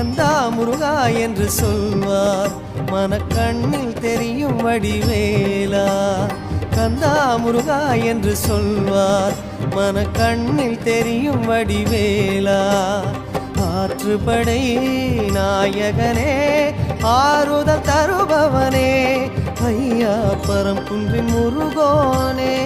கந்தா முருகா என்று சொல்வார் மனக்கண்ணில் தெரியும் வடிவேலா. கந்தா முருகா என்று சொல்வார் மனக்கண்ணில் தெரியும் வடிவேலா. ஆற்றுப்படை நாயகனே ஆறுதல் தருபவனே ஐயா பரம்புன்றின் முருகோனே.